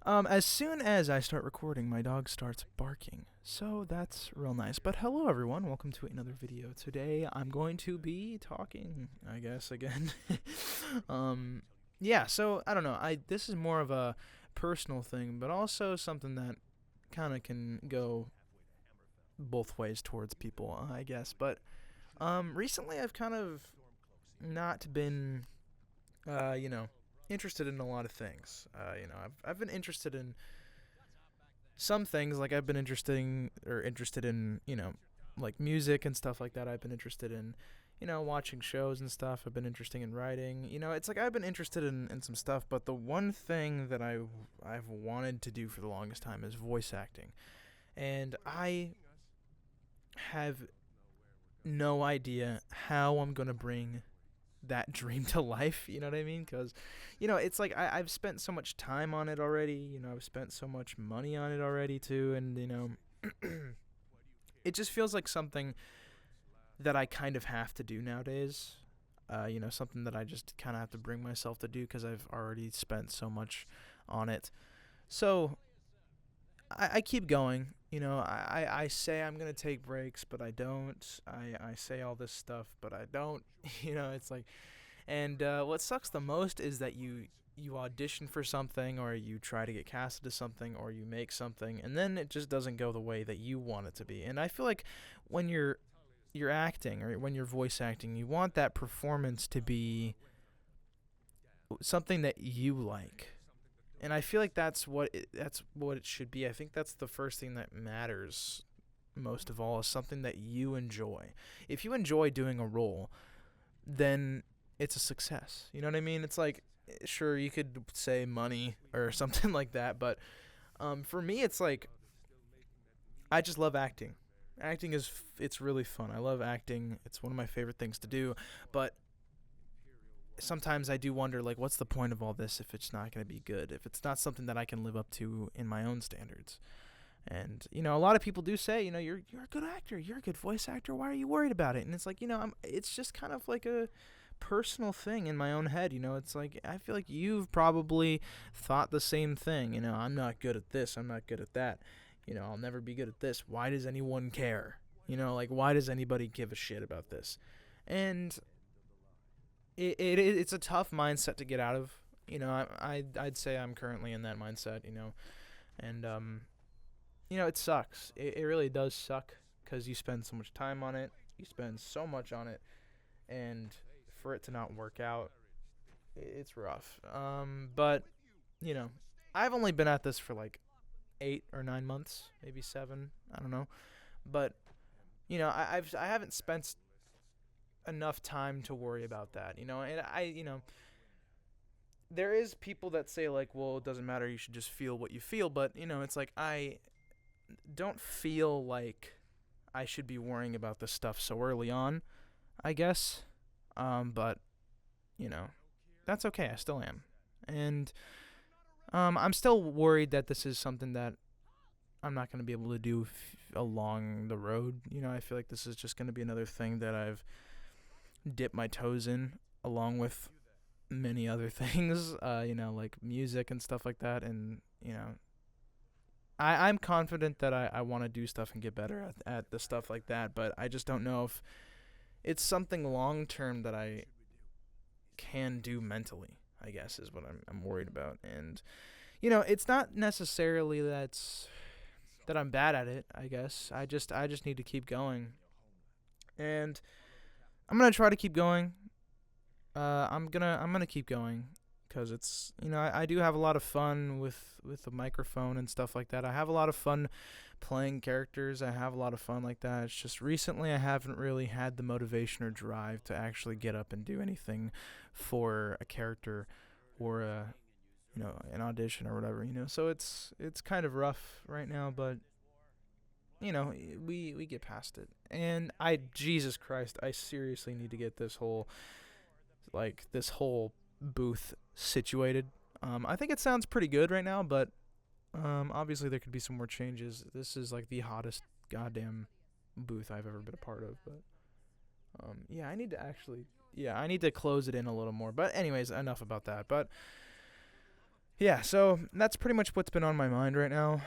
As soon as I start recording, my dog starts barking. So that's real nice. But hello, everyone. Welcome to another video. Today, I'm going to be talking, I guess, again. um, yeah, so I don't know. This is more of a personal thing, but also something that kind of can go both ways towards people, I guess. But recently, I've kind of not been, uh, you know, interested in a lot of things. I've been interested in some things, like I've been interested in, like music and stuff like that. I've been interested in, watching shows and stuff. I've been interested in writing. It's like I've been interested in some stuff, but the one thing that I've wanted to do for the longest time is voice acting. And I have no idea how I'm going to bring that dream to life, you know what I mean? Because, it's like I've spent so much time on it already, I've spent so much money on it already too, and, it just feels like something that I kind of have to do nowadays. Something that I just kind of have to bring myself to do because I've already spent so much on it. So I keep going. I say I'm going to take breaks, but I don't. I say all this stuff, but I don't. It's like, and what sucks the most is that you audition for something, or you try to get casted to something, or you make something, and then it just doesn't go the way that you want it to be. And I feel like when you're acting, or when you're voice acting, you want that performance to be something that you like. And I feel like that's what it should be. I think that's the first thing that matters most of all, is something that you enjoy. If you enjoy doing a role, then it's a success. You know what I mean? It's like, sure, you could say money or something like that, but for me, it's like I just love acting. Acting it's really fun. I love acting. It's one of my favorite things to do, but sometimes I do wonder, like, what's the point of all this if it's not going to be good? If it's not something that I can live up to in my own standards. And a lot of people do say, you're a good actor, you're a good voice actor. Why are you worried about it? And it's like, it's just kind of like a personal thing in my own head. It's like I feel like you've probably thought the same thing. I'm not good at this. I'm not good at that. I'll never be good at this. Why does anyone care? Like, why does anybody give a shit about this? And it's a tough mindset to get out of. I'd say I'm currently in that mindset. And it sucks. It really does suck because you spend so much time on it. You spend so much on it, and for it to not work out, it's rough. But you know, I've only been at this for like 8 or 9 months, maybe 7. I don't know. But I haven't spent enough time to worry about that. And there is people that say, like, well, it doesn't matter. You should just feel what you feel. But it's like I don't feel like I should be worrying about this stuff so early on, I guess. But you know, that's okay. I still am, and I'm still worried that this is something that I'm not going to be able to do along the road. I feel like this is just going to be another thing that I've dipped my toes in, along with many other things. Like music and stuff like that, and I'm confident that I want to do stuff and get better at the stuff like that, but I just don't know if it's something long term that I can do mentally, I guess, is what I'm worried about. And it's not necessarily that I'm bad at it, I guess. I just need to keep going. And I'm going to try to keep going. I'm going to keep going cuz it's I do have a lot of fun with the microphone and stuff like that. I have a lot of fun playing characters. I have a lot of fun like that. It's just recently I haven't really had the motivation or drive to actually get up and do anything for a character or an audition or whatever. So it's kind of rough right now, but we get past it. And Jesus Christ, I seriously need to get this whole booth situated. I think it sounds pretty good right now, but obviously there could be some more changes. This is like the hottest goddamn booth I've ever been a part of, but yeah, I need to close it in a little more. But anyways, enough about that. But yeah, so that's pretty much what's been on my mind right now.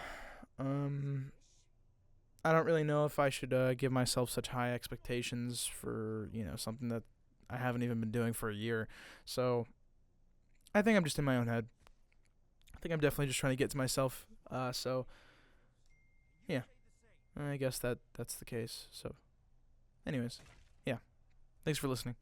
I don't really know if I should give myself such high expectations for something that I haven't even been doing for a year. So I think I'm just in my own head. I think I'm definitely just trying to get to myself. So yeah, I guess that's the case. So, anyways, yeah. Thanks for listening.